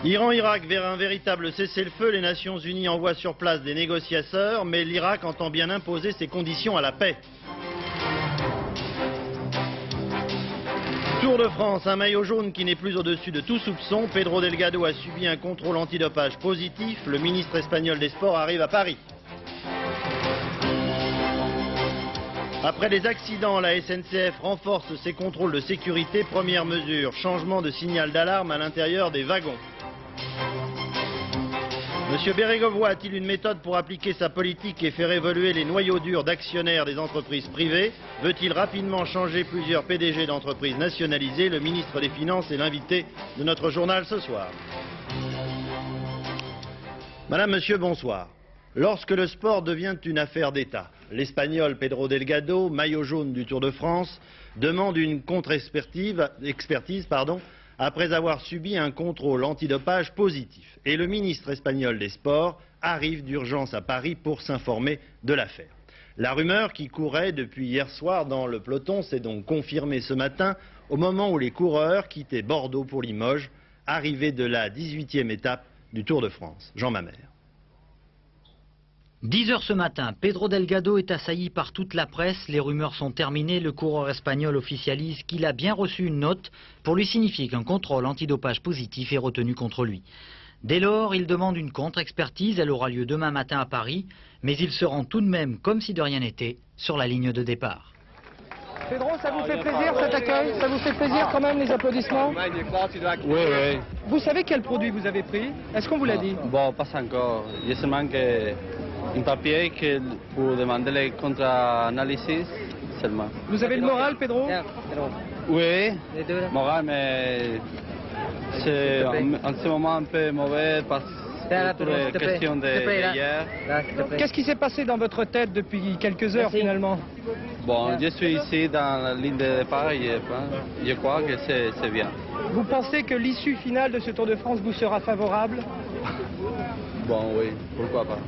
Iran-Irak vers un véritable cessez-le-feu, les Nations Unies envoient sur place des négociateurs, mais l'Irak entend bien imposer ses conditions à la paix. Tour de France, un maillot jaune qui n'est plus au-dessus de tout soupçon. Pedro Delgado a subi un contrôle antidopage positif. Le ministre espagnol des Sports arrive à Paris. Après les accidents, la SNCF renforce ses contrôles de sécurité. Première mesure, changement de signal d'alarme à l'intérieur des wagons. Monsieur Bérégovoy a-t-il une méthode pour appliquer sa politique et faire évoluer les noyaux durs d'actionnaires des entreprises privées? Veut-il rapidement changer plusieurs PDG d'entreprises nationalisées? Le ministre des Finances est l'invité de notre journal ce soir. Madame, monsieur, bonsoir. Lorsque le sport devient une affaire d'État, l'Espagnol Pedro Delgado, maillot jaune du Tour de France, demande une contre-expertise après avoir subi un contrôle antidopage positif. Et le ministre espagnol des Sports arrive d'urgence à Paris pour s'informer de l'affaire. La rumeur qui courait depuis hier soir dans le peloton s'est donc confirmée ce matin au moment où les coureurs quittaient Bordeaux pour Limoges, arrivés de la 18e étape du Tour de France. Jean Mamère. 10 h ce matin, Pedro Delgado est assailli par toute la presse. Les rumeurs sont terminées. Le coureur espagnol officialise qu'il a bien reçu une note pour lui signifier qu'un contrôle antidopage positif est retenu contre lui. Dès lors, il demande une contre-expertise. Elle aura lieu demain matin à Paris. Mais il se rend tout de même, comme si de rien n'était, sur la ligne de départ. Pedro, ça vous fait plaisir cet accueil? Ça vous fait plaisir quand même les applaudissements? Oui, oui. Vous savez quel produit vous avez pris? Est-ce qu'on vous l'a dit? Bon, pas encore. Je sais que un papier pour demander les contre-analyses seulement. Vous avez le moral, Pedro? Oui, moral, mais c'est en ce moment un peu mauvais parce que pour les questions d'hier. Qu'est-ce qui s'est passé dans votre tête depuis quelques heures finalement? Bon, je suis ici dans la ligne de départ et je crois que c'est bien. Vous pensez que l'issue finale de ce Tour de France vous sera favorable? Bon, oui, pourquoi pas.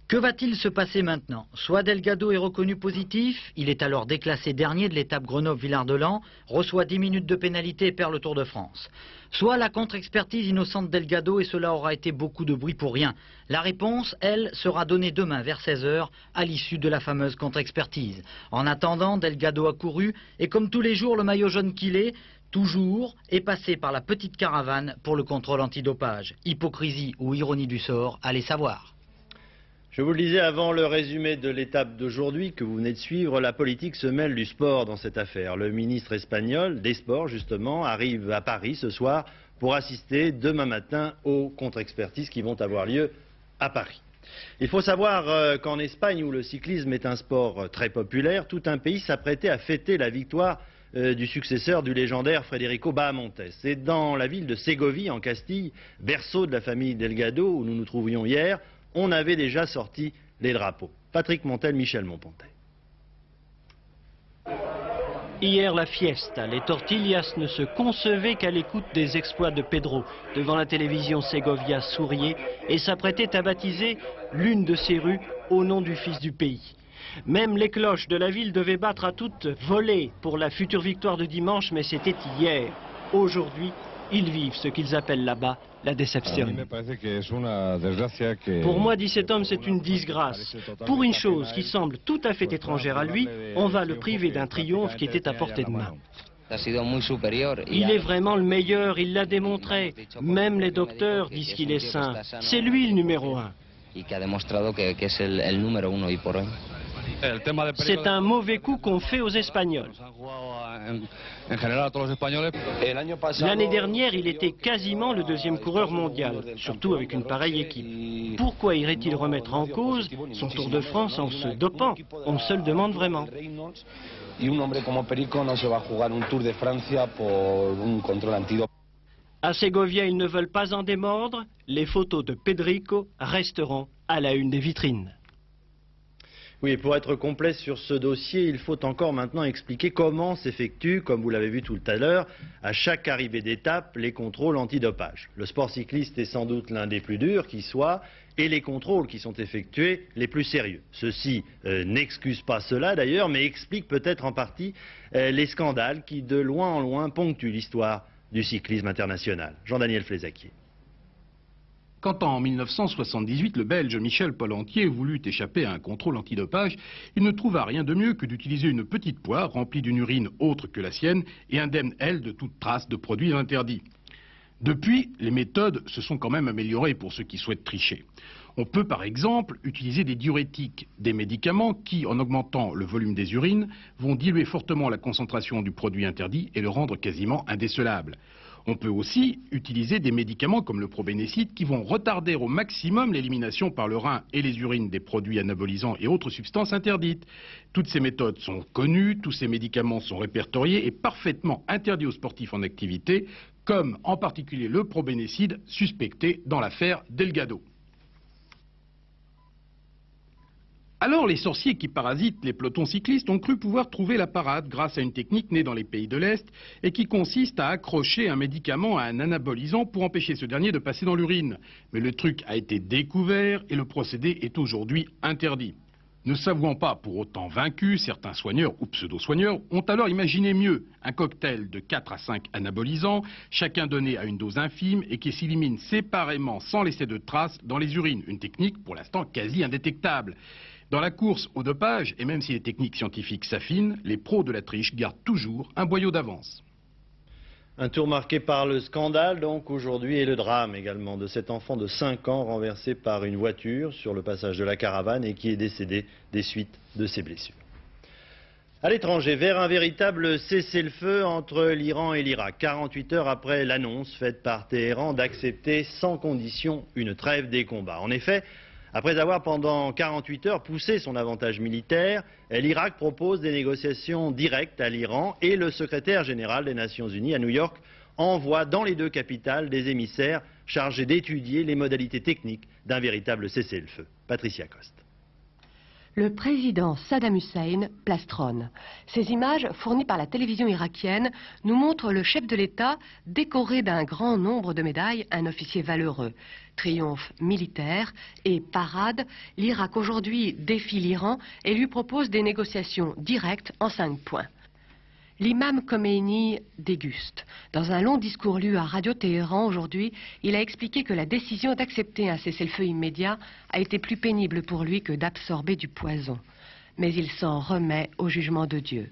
Que va-t-il se passer maintenant? Soit Delgado est reconnu positif, il est alors déclassé dernier de l'étape Grenoble-Villard-de-Lans, reçoit 10 minutes de pénalité et perd le Tour de France. Soit la contre-expertise innocente Delgado et cela aura été beaucoup de bruit pour rien. La réponse, elle, sera donnée demain vers 16 h à l'issue de la fameuse contre-expertise. En attendant, Delgado a couru et comme tous les jours, le maillot jaune qu'il est, toujours, est passé par la petite caravane pour le contrôle antidopage. Hypocrisie ou ironie du sort, allez savoir. Je vous le disais avant le résumé de l'étape d'aujourd'hui que vous venez de suivre, la politique se mêle du sport dans cette affaire. Le ministre espagnol des Sports, justement, arrive à Paris ce soir pour assister demain matin aux contre-expertises qui vont avoir lieu à Paris. Il faut savoir qu'en Espagne, où le cyclisme est un sport très populaire, tout un pays s'apprêtait à fêter la victoire du successeur du légendaire Federico Bahamontes. C'est dans la ville de Ségovie, en Castille, berceau de la famille Delgado, où nous nous trouvions hier, on avait déjà sorti les drapeaux. Patrick Montel, Michel Monpontet. Hier, la fiesta, les tortillas ne se concevaient qu'à l'écoute des exploits de Pedro. Devant la télévision, Segovia souriait et s'apprêtait à baptiser l'une de ses rues au nom du fils du pays. Même les cloches de la ville devaient battre à toute volée pour la future victoire de dimanche, mais c'était hier. Aujourd'hui, ils vivent ce qu'ils appellent là-bas la déception. Pour moi, dit cet homme, c'est une disgrâce. Pour une chose qui semble tout à fait étrangère à lui, on va le priver d'un triomphe qui était à portée de main. Il est vraiment le meilleur, il l'a démontré. Même les docteurs disent qu'il est sain. C'est lui le numéro 1. C'est un mauvais coup qu'on fait aux Espagnols. L'année dernière, il était quasiment le deuxième coureur mondial, surtout avec une pareille équipe. Pourquoi irait-il remettre en cause son Tour de France en se dopant? On se le demande vraiment. À Ségovia, ils ne veulent pas en démordre. Les photos de Pedrico resteront à la une des vitrines. Oui, pour être complet sur ce dossier, il faut encore maintenant expliquer comment s'effectuent, comme vous l'avez vu tout à l'heure, à chaque arrivée d'étape, les contrôles antidopage. Le sport cycliste est sans doute l'un des plus durs qui soit, et les contrôles qui sont effectués les plus sérieux. Ceci n'excuse pas cela d'ailleurs, mais explique peut-être en partie les scandales qui de loin en loin ponctuent l'histoire du cyclisme international. Jean-Daniel Flézaquier. Quand en 1978, le Belge Michel Pollentier voulut échapper à un contrôle antidopage, il ne trouva rien de mieux que d'utiliser une petite poire remplie d'une urine autre que la sienne et indemne, elle, de toute trace de produits interdits. Depuis, les méthodes se sont quand même améliorées pour ceux qui souhaitent tricher. On peut par exemple utiliser des diurétiques, des médicaments qui, en augmentant le volume des urines, vont diluer fortement la concentration du produit interdit et le rendre quasiment indécelable. On peut aussi utiliser des médicaments comme le probénécide qui vont retarder au maximum l'élimination par le rein et les urines des produits anabolisants et autres substances interdites. Toutes ces méthodes sont connues, tous ces médicaments sont répertoriés et parfaitement interdits aux sportifs en activité, comme en particulier le probénécide suspecté dans l'affaire Delgado. Alors les sorciers qui parasitent les pelotons cyclistes ont cru pouvoir trouver la parade grâce à une technique née dans les pays de l'Est et qui consiste à accrocher un médicament à un anabolisant pour empêcher ce dernier de passer dans l'urine. Mais le truc a été découvert et le procédé est aujourd'hui interdit. Ne s'avouant pas pour autant vaincus, certains soigneurs ou pseudo-soigneurs ont alors imaginé mieux, un cocktail de 4 à 5 anabolisants, chacun donné à une dose infime et qui s'élimine séparément sans laisser de traces dans les urines, une technique pour l'instant quasi indétectable. Dans la course au dopage, et même si les techniques scientifiques s'affinent, les pros de la triche gardent toujours un boyau d'avance. Un tour marqué par le scandale donc aujourd'hui et le drame également de cet enfant de 5 ans renversé par une voiture sur le passage de la caravane et qui est décédé des suites de ses blessures. À l'étranger, vers un véritable cessez-le-feu entre l'Iran et l'Irak, 48 heures après l'annonce faite par Téhéran d'accepter sans condition une trêve des combats. En effet, après avoir pendant 48 heures poussé son avantage militaire, l'Irak propose des négociations directes à l'Iran et le secrétaire général des Nations Unies à New York envoie dans les deux capitales des émissaires chargés d'étudier les modalités techniques d'un véritable cessez-le-feu. Patricia Coste. Le président Saddam Hussein plastronne. Ces images, fournies par la télévision irakienne, nous montrent le chef de l'État décoré d'un grand nombre de médailles, un officier valeureux. Triomphe militaire et parade, l'Irak aujourd'hui défie l'Iran et lui propose des négociations directes en 5 points. L'imam Khomeini déguste. Dans un long discours lu à Radio Téhéran aujourd'hui, il a expliqué que la décision d'accepter un cessez-le-feu immédiat a été plus pénible pour lui que d'absorber du poison. Mais il s'en remet au jugement de Dieu.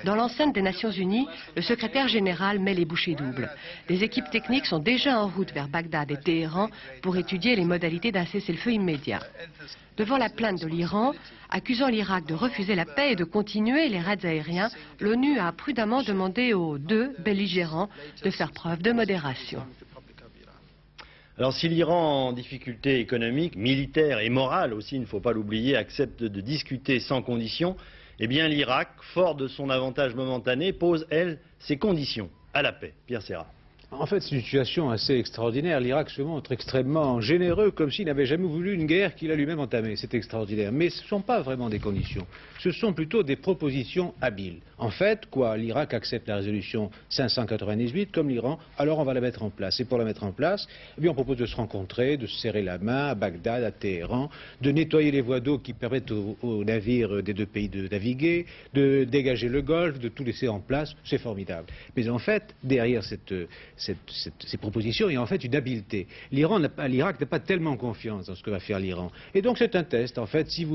Dans l'enceinte des Nations Unies, le secrétaire général met les bouchées doubles. Des équipes techniques sont déjà en route vers Bagdad et Téhéran pour étudier les modalités d'un cessez-le-feu immédiat. Devant la plainte de l'Iran, accusant l'Irak de refuser la paix et de continuer les raids aériens, l'ONU a prudemment demandé aux deux belligérants de faire preuve de modération. Alors si l'Iran en difficulté économique, militaire et morale aussi, il ne faut pas l'oublier, accepte de discuter sans conditions, eh bien l'Irak, fort de son avantage momentané, pose, elle, ses conditions à la paix. Pierre Serra. En fait, c'est une situation assez extraordinaire. L'Irak se montre extrêmement généreux, comme s'il n'avait jamais voulu une guerre qu'il a lui-même entamée. C'est extraordinaire. Mais ce ne sont pas vraiment des conditions. Ce sont plutôt des propositions habiles. En fait, quoi, l'Irak accepte la résolution 598 comme l'Iran, alors on va la mettre en place. Et pour la mettre en place, eh bien, on propose de se rencontrer, de se serrer la main à Bagdad, à Téhéran, de nettoyer les voies d'eau qui permettent aux navires des deux pays de naviguer, de dégager le Golfe, de tout laisser en place. C'est formidable. Mais en fait, derrière ces propositions, il y a en fait une habileté. L'Irak n'a pas tellement confiance dans ce que va faire l'Iran. Et donc c'est un test. En fait, si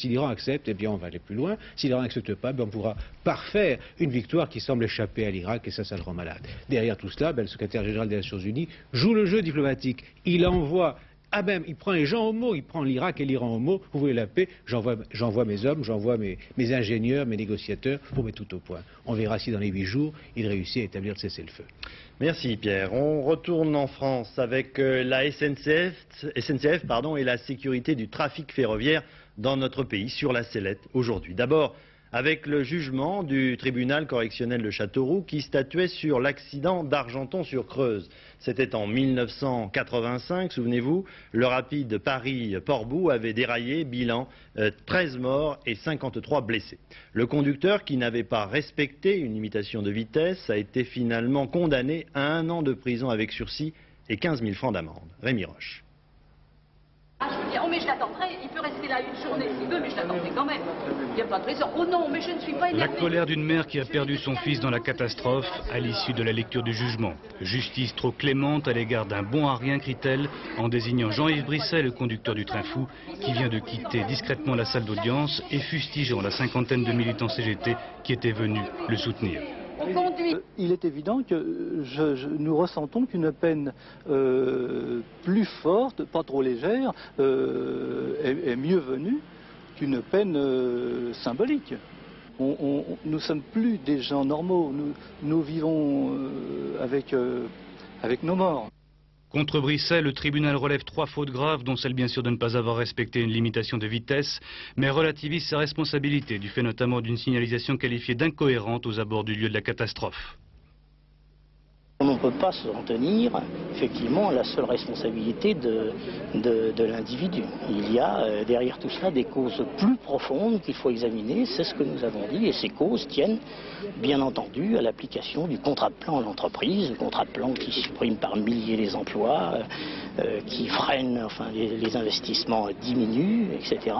l'Iran accepte, eh bien on va aller plus loin. Si l'Iran n'accepte pas, on pourra parfaire une victoire qui semble échapper à l'Irak et ça le rend malade. Derrière tout cela, le secrétaire général des Nations Unies joue le jeu diplomatique. Il envoie... il prend les gens au mot, il prend l'Irak et l'Iran au mot. Vous voulez la paix, j'envoie mes hommes, j'envoie mes ingénieurs, mes négociateurs pour mettre tout au point. On verra si dans les 8 jours, il réussit à établir le cessez-le-feu. Merci Pierre. On retourne en France avec la SNCF et la sécurité du trafic ferroviaire dans notre pays sur la sellette aujourd'hui. D'abord, avec le jugement du tribunal correctionnel de Châteauroux qui statuait sur l'accident d'Argenton-sur-Creuse. C'était en 1985, souvenez-vous, le rapide Paris-Portbou avait déraillé, bilan 13 morts et 53 blessés. Le conducteur, qui n'avait pas respecté une limitation de vitesse, a été finalement condamné à 1 an de prison avec sursis et 15 000 francs d'amende. Rémi Roche. bien. Oh mais je l'attendrai, il peut rester là une journée s'il veut, mais je l'attendrai quand même. Il n'y a pas de raison. Oh non, mais je ne suis pas énervée. La colère d'une mère qui a perdu son fils dans la catastrophe à l'issue de la lecture du jugement. Justice trop clémente à l'égard d'un bon à rien, crie-t-elle, en désignant Jean-Yves Brisset, le conducteur du train fou, qui vient de quitter discrètement la salle d'audience et fustigeant la cinquantaine de militants CGT qui étaient venus le soutenir. Il est évident que nous ressentons qu'une peine plus forte, pas trop légère, est mieux venue qu'une peine symbolique. Nous ne sommes plus des gens normaux, nous vivons avec nos morts. Contre Brisset, le tribunal relève 3 fautes graves, dont celle bien sûr de ne pas avoir respecté une limitation de vitesse, mais relativise sa responsabilité, du fait notamment d'une signalisation qualifiée d'incohérente aux abords du lieu de la catastrophe. On ne peut pas s'en tenir, effectivement, à la seule responsabilité de l'individu. Il y a derrière tout cela des causes plus profondes qu'il faut examiner, c'est ce que nous avons dit, et ces causes tiennent bien entendu à l'application du contrat de plan à l'entreprise, le contrat de plan qui supprime par milliers les emplois, qui freine, enfin les investissements diminuent, etc.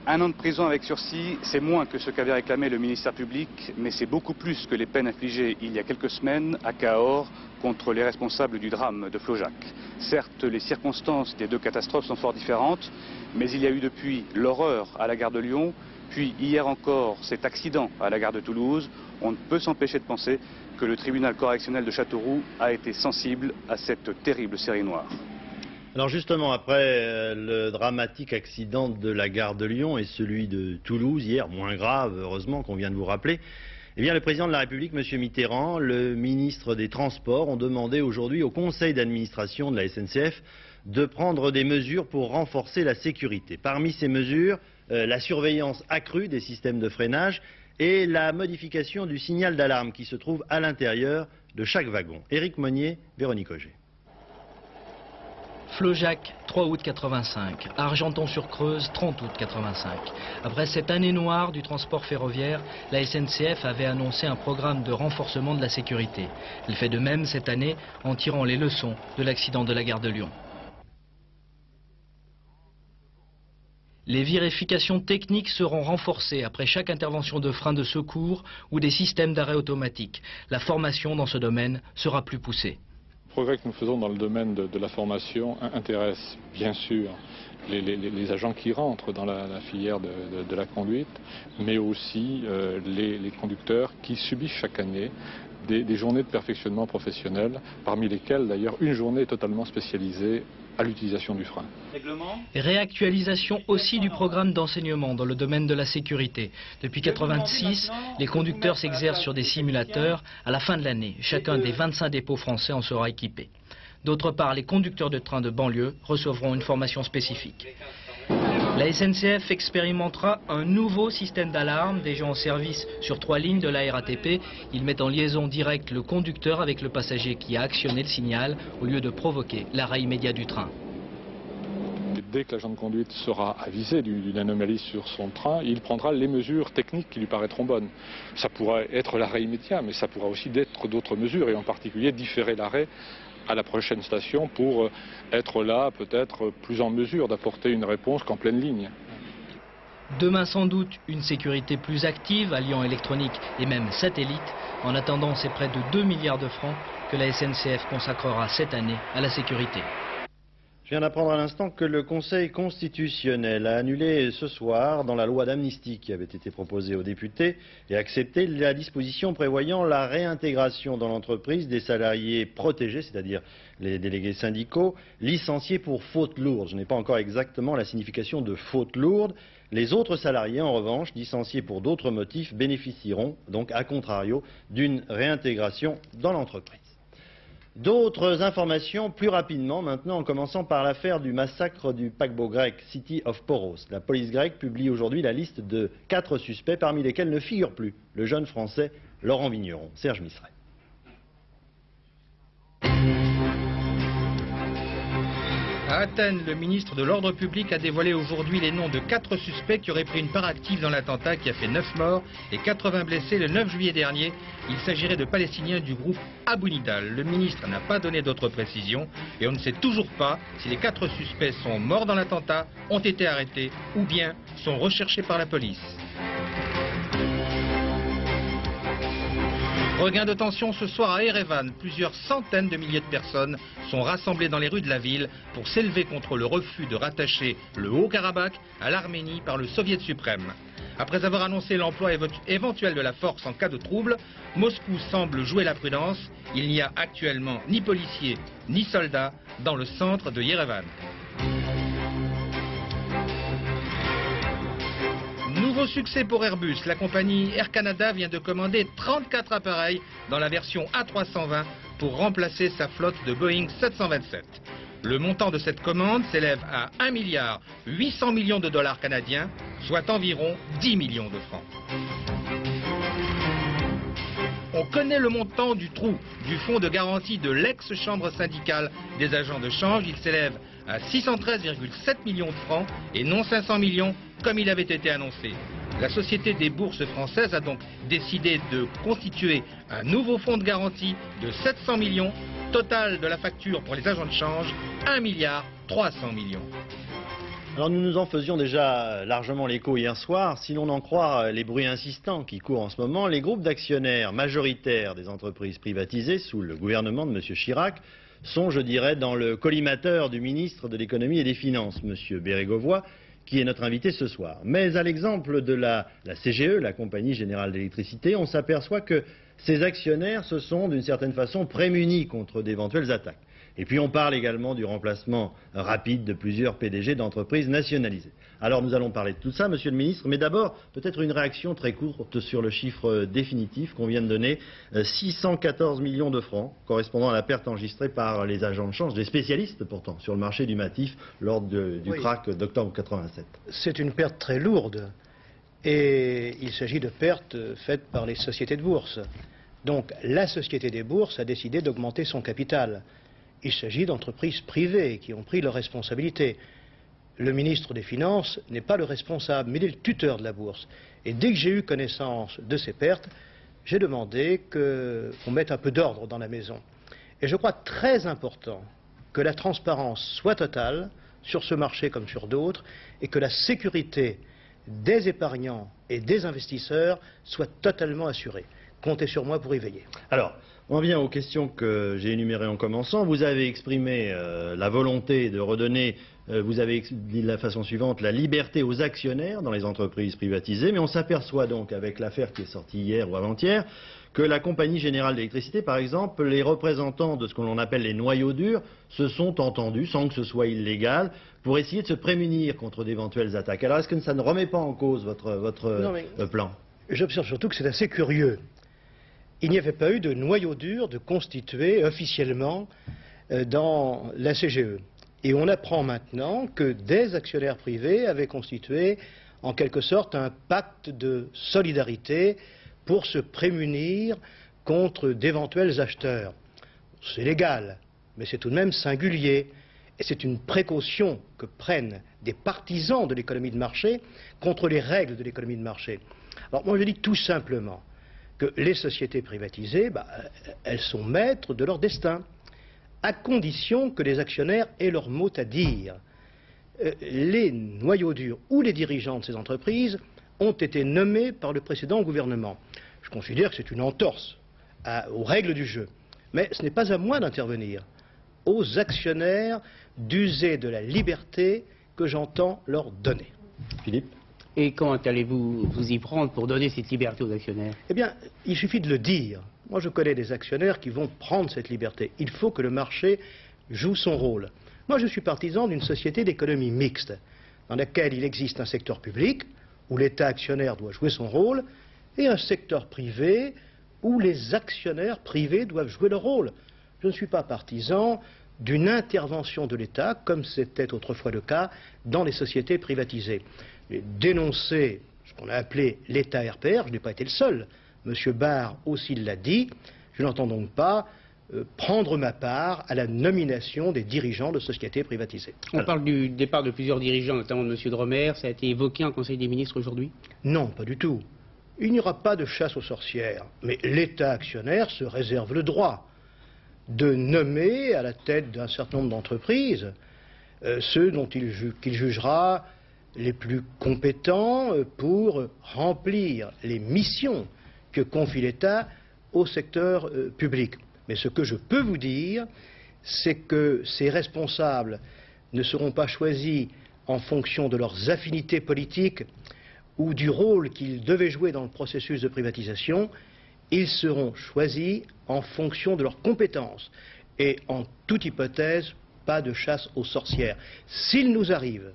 1 an de prison avec sursis, c'est moins que ce qu'avait réclamé le ministère public, mais c'est beaucoup plus que les peines infligées il y a quelques semaines à Cahors contre les responsables du drame de Flaujac. Certes, les circonstances des 2 catastrophes sont fort différentes, mais il y a eu depuis l'horreur à la gare de Lyon, puis hier encore cet accident à la gare de Toulouse. On ne peut s'empêcher de penser que le tribunal correctionnel de Châteauroux a été sensible à cette terrible série noire. Alors justement, après le dramatique accident de la gare de Lyon et celui de Toulouse hier, moins grave heureusement qu'on vient de vous rappeler, eh bien le président de la République, M. Mitterrand, le ministre des Transports ont demandé aujourd'hui au conseil d'administration de la SNCF de prendre des mesures pour renforcer la sécurité. Parmi ces mesures, la surveillance accrue des systèmes de freinage et la modification du signal d'alarme qui se trouve à l'intérieur de chaque wagon. Éric Monnier, Véronique Auger. Flaujac, 3 août 85. Argenton-sur-Creuse, 30 août 85. Après cette année noire du transport ferroviaire, la SNCF avait annoncé un programme de renforcement de la sécurité. Elle fait de même cette année en tirant les leçons de l'accident de la gare de Lyon. Les vérifications techniques seront renforcées après chaque intervention de frein de secours ou des systèmes d'arrêt automatique. La formation dans ce domaine sera plus poussée. Le progrès que nous faisons dans le domaine de la formation intéresse bien sûr les agents qui rentrent dans la filière de la conduite, mais aussi les conducteurs qui subissent chaque année des journées de perfectionnement professionnel, parmi lesquelles d'ailleurs une journée totalement spécialisée à l'utilisation du frein. Réactualisation aussi du programme d'enseignement dans le domaine de la sécurité. Depuis 1986, les conducteurs s'exercent sur des simulateurs. À la fin de l'année, chacun des 25 dépôts français en sera équipé. D'autre part, les conducteurs de train de banlieue recevront une formation spécifique. La SNCF expérimentera un nouveau système d'alarme déjà en service sur 3 lignes de la RATP. Il met en liaison directe le conducteur avec le passager qui a actionné le signal au lieu de provoquer l'arrêt immédiat du train. Dès que l'agent de conduite sera avisé d'une anomalie sur son train, il prendra les mesures techniques qui lui paraîtront bonnes. Ça pourra être l'arrêt immédiat, mais ça pourra aussi être d'autres mesures, et en particulier différer l'arrêt à la prochaine station pour être là peut-être plus en mesure d'apporter une réponse qu'en pleine ligne. Demain sans doute une sécurité plus active, alliant électronique et même satellite. En attendant, c'est près de 2 milliards de francs que la SNCF consacrera cette année à la sécurité. Je viens d'apprendre à l'instant que le Conseil constitutionnel a annulé ce soir, dans la loi d'amnistie qui avait été proposée aux députés, et accepté la disposition prévoyant la réintégration dans l'entreprise des salariés protégés, c'est-à-dire les délégués syndicaux, licenciés pour faute lourde. Je n'ai pas encore exactement la signification de faute lourde. Les autres salariés, en revanche, licenciés pour d'autres motifs, bénéficieront donc, à contrario, d'une réintégration dans l'entreprise. D'autres informations plus rapidement maintenant, en commençant par l'affaire du massacre du paquebot grec City of Poros. La police grecque publie aujourd'hui la liste de 4 suspects, parmi lesquels ne figure plus le jeune français Laurent Vigneron. Serge Misret. Athènes, le ministre de l'Ordre public a dévoilé aujourd'hui les noms de 4 suspects qui auraient pris une part active dans l'attentat qui a fait 9 morts et 80 blessés le 9 juillet dernier. Il s'agirait de Palestiniens du groupe Abu Nidal. Le ministre n'a pas donné d'autres précisions et on ne sait toujours pas si les 4 suspects sont morts dans l'attentat, ont été arrêtés ou bien sont recherchés par la police. Regain de tension ce soir à Erevan. Plusieurs centaines de milliers de personnes sont rassemblées dans les rues de la ville pour s'élever contre le refus de rattacher le Haut-Karabakh à l'Arménie par le Soviet suprême. Après avoir annoncé l'emploi éventuel de la force en cas de trouble, Moscou semble jouer la prudence. Il n'y a actuellement ni policiers ni soldats dans le centre de Erevan. Nouveau succès pour Airbus. La compagnie Air Canada vient de commander 34 appareils dans la version A320 pour remplacer sa flotte de Boeing 727. Le montant de cette commande s'élève à 1,8 milliard de dollars canadiens, soit environ 10 millions de francs. On connaît le montant du trou du fonds de garantie de l'ex-chambre syndicale des agents de change. Il s'élève à 613,7 millions de francs et non 500 millions comme il avait été annoncé. La Société des bourses françaises a donc décidé de constituer un nouveau fonds de garantie de 700 millions. Total de la facture pour les agents de change, 1,3 milliard. Alors nous nous en faisions déjà largement l'écho hier soir. Si l'on en croit les bruits insistants qui courent en ce moment, les groupes d'actionnaires majoritaires des entreprises privatisées sous le gouvernement de M. Chirac sont, je dirais, dans le collimateur du ministre de l'économie et des finances, M. Bérégovoy, qui est notre invité ce soir. Mais à l'exemple de la CGE, la Compagnie Générale d'Électricité, on s'aperçoit que ces actionnaires se sont d'une certaine façon prémunis contre d'éventuelles attaques. Et puis on parle également du remplacement rapide de plusieurs PDG d'entreprises nationalisées. Alors nous allons parler de tout ça, Monsieur le Ministre, mais d'abord peut-être une réaction très courte sur le chiffre définitif qu'on vient de donner, 614 millions de francs, correspondant à la perte enregistrée par les agents de change, des spécialistes pourtant, sur le marché du matif lors du krach d'octobre 87. C'est une perte très lourde et il s'agit de pertes faites par les sociétés de bourse. Donc la Société des bourses a décidé d'augmenter son capital. Il s'agit d'entreprises privées qui ont pris leurs responsabilités. Le ministre des Finances n'est pas le responsable, mais il est le tuteur de la bourse. Et dès que j'ai eu connaissance de ces pertes, j'ai demandé qu'on mette un peu d'ordre dans la maison. Et je crois très important que la transparence soit totale sur ce marché comme sur d'autres et que la sécurité des épargnants et des investisseurs soit totalement assurée. Comptez sur moi pour y veiller. Alors, on vient aux questions que j'ai énumérées en commençant. Vous avez exprimé la volonté de redonner, vous avez dit de la façon suivante, la liberté aux actionnaires dans les entreprises privatisées. Mais on s'aperçoit donc, avec l'affaire qui est sortie hier ou avant-hier, que la Compagnie Générale d'Électricité, par exemple, les représentants de ce que l'on appelle les noyaux durs, se sont entendus, sans que ce soit illégal, pour essayer de se prémunir contre d'éventuelles attaques. Alors, est-ce que ça ne remet pas en cause votre plan? J'observe surtout que c'est assez curieux. Il n'y avait pas eu de noyau dur de constitué officiellement dans la CGE. Et on apprend maintenant que des actionnaires privés avaient constitué en quelque sorte un pacte de solidarité pour se prémunir contre d'éventuels acheteurs. C'est légal, mais c'est tout de même singulier. Et c'est une précaution que prennent des partisans de l'économie de marché contre les règles de l'économie de marché. Alors moi je dis tout simplement que les sociétés privatisées, elles sont maîtres de leur destin, à condition que les actionnaires aient leur mot à dire. Les noyaux durs ou les dirigeants de ces entreprises ont été nommés par le précédent gouvernement. Je considère que c'est une entorse aux règles du jeu. Mais ce n'est pas à moi d'intervenir. Aux actionnaires d'user de la liberté que j'entends leur donner. Philippe ? Et comment allez-vous vous y prendre pour donner cette liberté aux actionnaires? Eh bien, il suffit de le dire. Moi, je connais des actionnaires qui vont prendre cette liberté. Il faut que le marché joue son rôle. Moi, je suis partisan d'une société d'économie mixte, dans laquelle il existe un secteur public, où l'État actionnaire doit jouer son rôle, et un secteur privé, où les actionnaires privés doivent jouer leur rôle. Je ne suis pas partisan d'une intervention de l'État, comme c'était autrefois le cas dans les sociétés privatisées. Dénoncer ce qu'on a appelé l'État RPR, je n'ai pas été le seul. M. Barre aussi l'a dit. Je n'entends donc pas prendre ma part à la nomination des dirigeants de sociétés privatisées. On parle du départ de plusieurs dirigeants, notamment de M. Dromer. Ça a été évoqué en Conseil des ministres aujourd'hui? Non, pas du tout. Il n'y aura pas de chasse aux sorcières, mais l'État actionnaire se réserve le droit de nommer à la tête d'un certain nombre d'entreprises ceux dont qu'il jugera les plus compétents pour remplir les missions que confie l'État au secteur public. Mais ce que je peux vous dire, c'est que ces responsables ne seront pas choisis en fonction de leurs affinités politiques ou du rôle qu'ils devaient jouer dans le processus de privatisation. Ils seront choisis en fonction de leurs compétences. Et en toute hypothèse, pas de chasse aux sorcières. S'il nous arrive,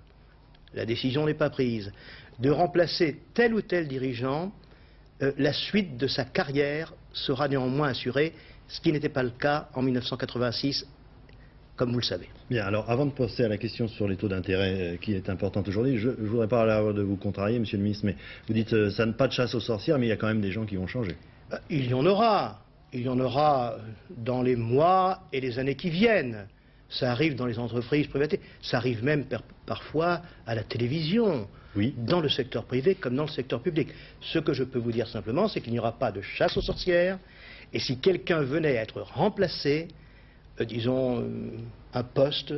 la décision n'est pas prise, de remplacer tel ou tel dirigeant, la suite de sa carrière sera néanmoins assurée, ce qui n'était pas le cas en 1986, comme vous le savez. Bien, alors avant de passer à la question sur les taux d'intérêt qui est importante aujourd'hui, je ne voudrais pas de vous contrarier, Monsieur le Ministre, mais vous dites ça n'a pas de chasse aux sorcières, mais il y a quand même des gens qui vont changer. Il y en aura. Il y en aura dans les mois et les années qui viennent. Ça arrive dans les entreprises privées, ça arrive même parfois à la télévision, oui, dans le secteur privé comme dans le secteur public. Ce que je peux vous dire simplement, c'est qu'il n'y aura pas de chasse aux sorcières, et si quelqu'un venait à être remplacé, disons, un poste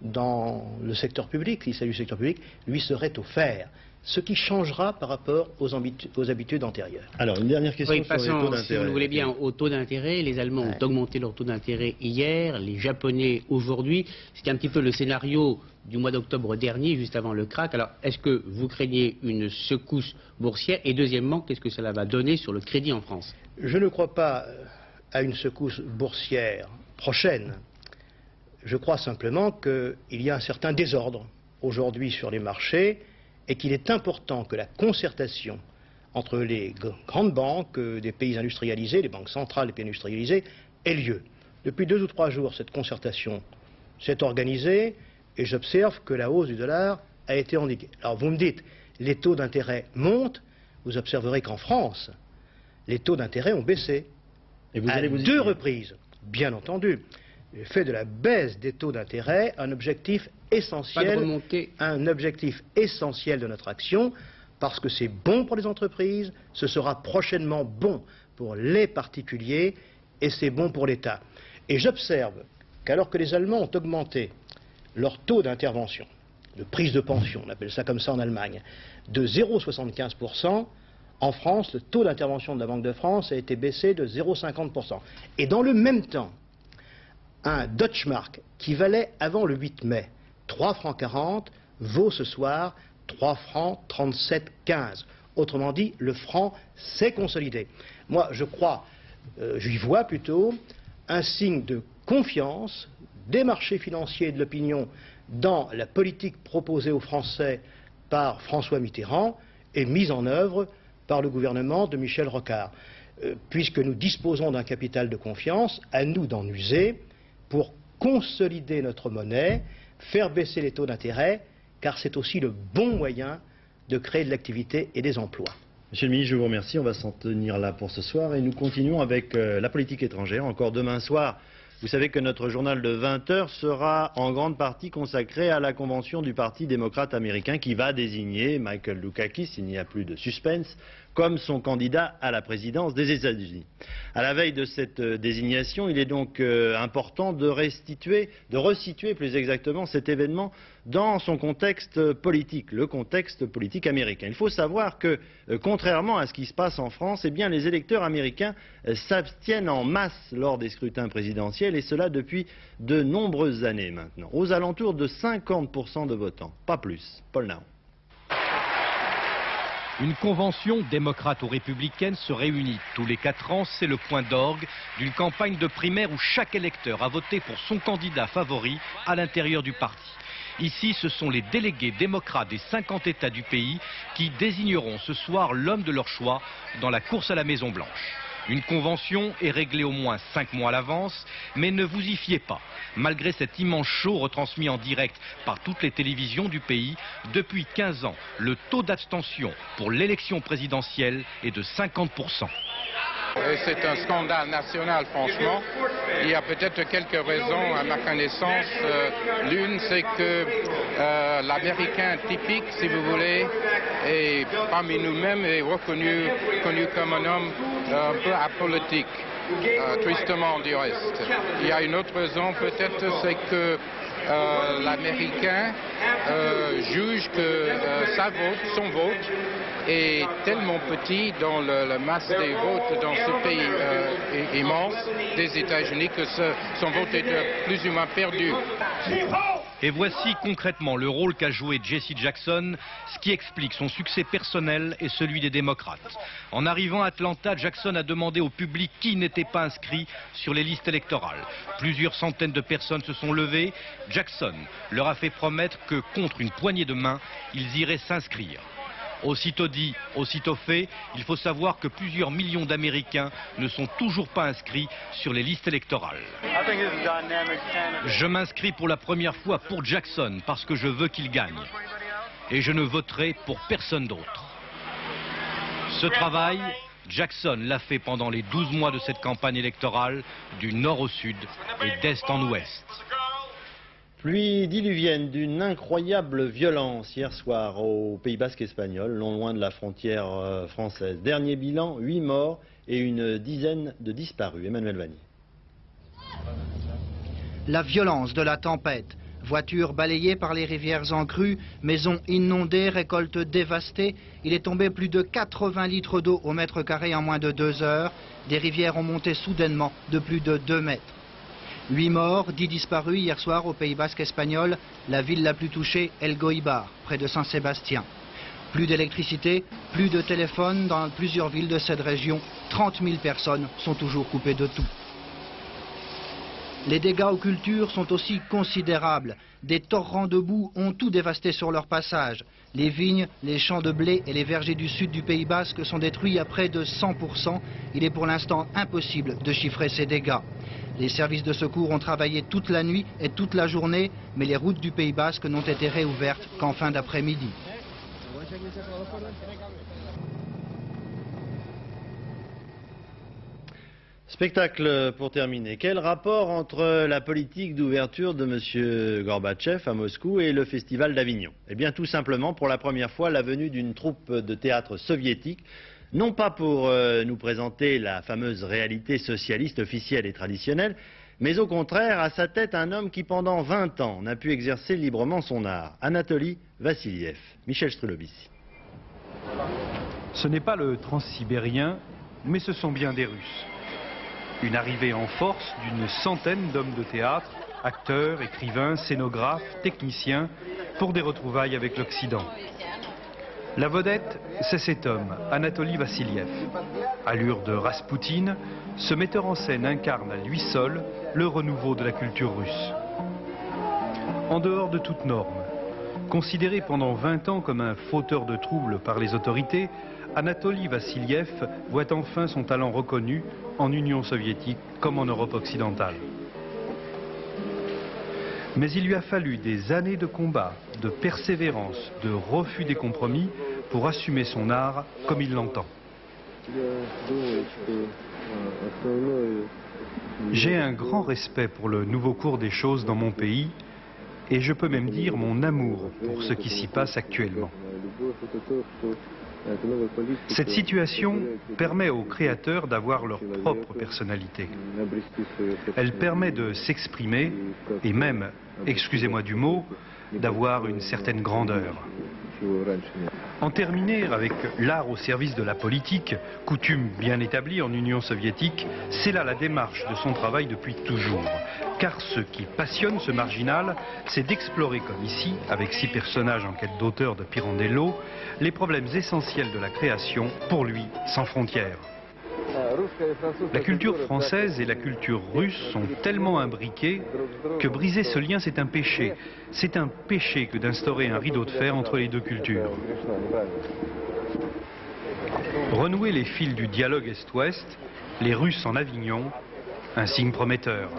dans le secteur public, s'il s'agit du secteur public, lui serait offert. Ce qui changera par rapport aux habitudes antérieures. Alors, une dernière question sur les taux d'intérêt. Si vous le voulez bien, au taux d'intérêt, les Allemands ont augmenté leur taux d'intérêt hier, les Japonais aujourd'hui. C'était un petit peu le scénario du mois d'octobre dernier, juste avant le krach. Alors, est-ce que vous craignez une secousse boursière? Et deuxièmement, qu'est-ce que cela va donner sur le crédit en France? Je ne crois pas à une secousse boursière prochaine. Je crois simplement qu'il y a un certain désordre aujourd'hui sur les marchés, et qu'il est important que la concertation entre les grandes banques des pays industrialisés, les banques centrales des pays industrialisés, ait lieu. Depuis 2 ou 3 jours, cette concertation s'est organisée et j'observe que la hausse du dollar a été endiguée. Alors vous me dites, les taux d'intérêt montent, vous observerez qu'en France, les taux d'intérêt ont baissé. Et vous allez vous 2 reprises, bien entendu. J'ai fait de la baisse des taux d'intérêt un objectif essentiel de notre action, parce que c'est bon pour les entreprises, ce sera prochainement bon pour les particuliers et c'est bon pour l'État. Et j'observe qu'alors que les Allemands ont augmenté leur taux d'intervention, de prise de pension, on appelle ça comme ça en Allemagne, de 0,75%, en France, le taux d'intervention de la Banque de France a été baissé de 0,50%. Et dans le même temps, un Deutschmark qui valait avant le 8 mai 3,40 francs vaut ce soir 3,37 francs. Autrement dit, le franc s'est consolidé. Moi, je crois, j'y vois plutôt un signe de confiance des marchés financiers et de l'opinion dans la politique proposée aux Français par François Mitterrand et mise en œuvre par le gouvernement de Michel Rocard. Puisque nous disposons d'un capital de confiance, à nous d'en user pour consolider notre monnaie, faire baisser les taux d'intérêt, car c'est aussi le bon moyen de créer de l'activité et des emplois. Monsieur le ministre, je vous remercie. On va s'en tenir là pour ce soir et nous continuons avec la politique étrangère. Encore demain soir, vous savez que notre journal de 20 h sera en grande partie consacré à la convention du Parti démocrate américain qui va désigner Michael Dukakis, il n'y a plus de suspense, comme son candidat à la présidence des États-Unis. À la veille de cette désignation, il est donc important de resituer plus exactement cet événement dans son contexte politique, le contexte politique américain. Il faut savoir que, contrairement à ce qui se passe en France, eh bien, les électeurs américains s'abstiennent en masse lors des scrutins présidentiels, et cela depuis de nombreuses années maintenant, aux alentours de 50% de votants, pas plus. Paul Nahon. Une convention démocrate ou républicaine se réunit tous les 4 ans. C'est le point d'orgue d'une campagne de primaire où chaque électeur a voté pour son candidat favori à l'intérieur du parti. Ici, ce sont les délégués démocrates des 50 États du pays qui désigneront ce soir l'homme de leur choix dans la course à la Maison-Blanche. Une convention est réglée au moins 5 mois à l'avance, mais ne vous y fiez pas. Malgré cet immense show retransmis en direct par toutes les télévisions du pays, depuis 15 ans, le taux d'abstention pour l'élection présidentielle est de 50%. C'est un scandale national, franchement. Il y a peut-être quelques raisons à ma connaissance. L'une, c'est que l'Américain typique, si vous voulez, et parmi nous-mêmes est connu comme un homme un peu apolitique, tristement du reste. Il y a une autre raison peut-être, c'est que l'Américain juge que son vote est tellement petit dans la masse des votes dans ce pays immense des États-Unis que son vote est plus ou moins perdu. Et voici concrètement le rôle qu'a joué Jesse Jackson, ce qui explique son succès personnel et celui des démocrates. En arrivant à Atlanta, Jackson a demandé au public qui n'était pas inscrit sur les listes électorales. Plusieurs centaines de personnes se sont levées. Jackson leur a fait promettre que contre une poignée de main, ils iraient s'inscrire. Aussitôt dit, aussitôt fait, il faut savoir que plusieurs millions d'Américains ne sont toujours pas inscrits sur les listes électorales. Je m'inscris pour la première fois pour Jackson parce que je veux qu'il gagne. Et je ne voterai pour personne d'autre. Ce travail, Jackson l'a fait pendant les 12 mois de cette campagne électorale, du nord au sud et d'est en ouest. Pluie diluvienne d'une incroyable violence hier soir au Pays Basque espagnol, non loin de la frontière française. Dernier bilan, 8 morts et une dizaine de disparus. Emmanuel Vanni. La violence de la tempête. Voitures balayées par les rivières en crue, maisons inondées, récoltes dévastées. Il est tombé plus de 80 litres d'eau au mètre carré en moins de 2 heures. Des rivières ont monté soudainement de plus de 2 mètres. 8 morts, 10 disparus hier soir au Pays Basque espagnol, la ville la plus touchée, Elgoibar, près de Saint-Sébastien. Plus d'électricité, plus de téléphone dans plusieurs villes de cette région. 30 000 personnes sont toujours coupées de tout. Les dégâts aux cultures sont aussi considérables. Des torrents de boue ont tout dévasté sur leur passage. Les vignes, les champs de blé et les vergers du sud du Pays Basque sont détruits à près de 100%. Il est pour l'instant impossible de chiffrer ces dégâts. Les services de secours ont travaillé toute la nuit et toute la journée, mais les routes du Pays Basque n'ont été réouvertes qu'en fin d'après-midi. Spectacle pour terminer. Quel rapport entre la politique d'ouverture de M. Gorbatchev à Moscou et le festival d'Avignon? Eh bien tout simplement pour la première fois la venue d'une troupe de théâtre soviétique, non pas pour nous présenter la fameuse réalité socialiste officielle et traditionnelle, mais au contraire à sa tête un homme qui pendant 20 ans n'a pu exercer librement son art, Anatoly Vassiliev. Michel Strelobissi. Ce n'est pas le transsibérien, mais ce sont bien des Russes. Une arrivée en force d'une centaine d'hommes de théâtre, acteurs, écrivains, scénographes, techniciens, pour des retrouvailles avec l'Occident. La vedette, c'est cet homme, Anatoly Vassiliev. Allure de Raspoutine, ce metteur en scène incarne à lui seul le renouveau de la culture russe. En dehors de toute norme, considéré pendant 20 ans comme un fauteur de troubles par les autorités, Anatoly Vassiliev voit enfin son talent reconnu en Union soviétique comme en Europe occidentale. Mais il lui a fallu des années de combat, de persévérance, de refus des compromis pour assumer son art comme il l'entend. J'ai un grand respect pour le nouveau cours des choses dans mon pays et je peux même dire mon amour pour ce qui s'y passe actuellement. Cette situation permet aux créateurs d'avoir leur propre personnalité. Elle permet de s'exprimer et même, excusez-moi du mot, d'avoir une certaine grandeur. En terminer avec l'art au service de la politique, coutume bien établie en Union soviétique, c'est là la démarche de son travail depuis toujours. Car ce qui passionne ce marginal, c'est d'explorer comme ici, avec 6 personnages en quête d'auteur de Pirandello, les problèmes essentiels de la création, pour lui, sans frontières. La culture française et la culture russe sont tellement imbriquées que briser ce lien, c'est un péché. C'est un péché que d'instaurer un rideau de fer entre les deux cultures. Renouer les fils du dialogue Est-Ouest, les Russes en Avignon, un signe prometteur.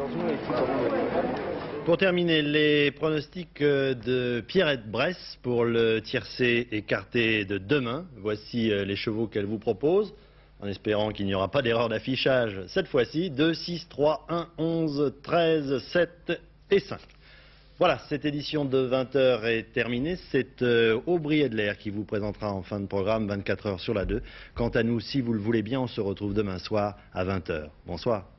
Pour terminer, les pronostics de Pierrette Bresse pour le tiercé écarté de demain. Voici les chevaux qu'elle vous propose. en espérant qu'il n'y aura pas d'erreur d'affichage cette fois-ci. 2, 6, 3, 1, 11, 13, 7 et 5. Voilà, cette édition de 20h est terminée. C'est Aubry Edler qui vous présentera en fin de programme 24h sur la 2. Quant à nous, si vous le voulez bien, on se retrouve demain soir à 20h. Bonsoir.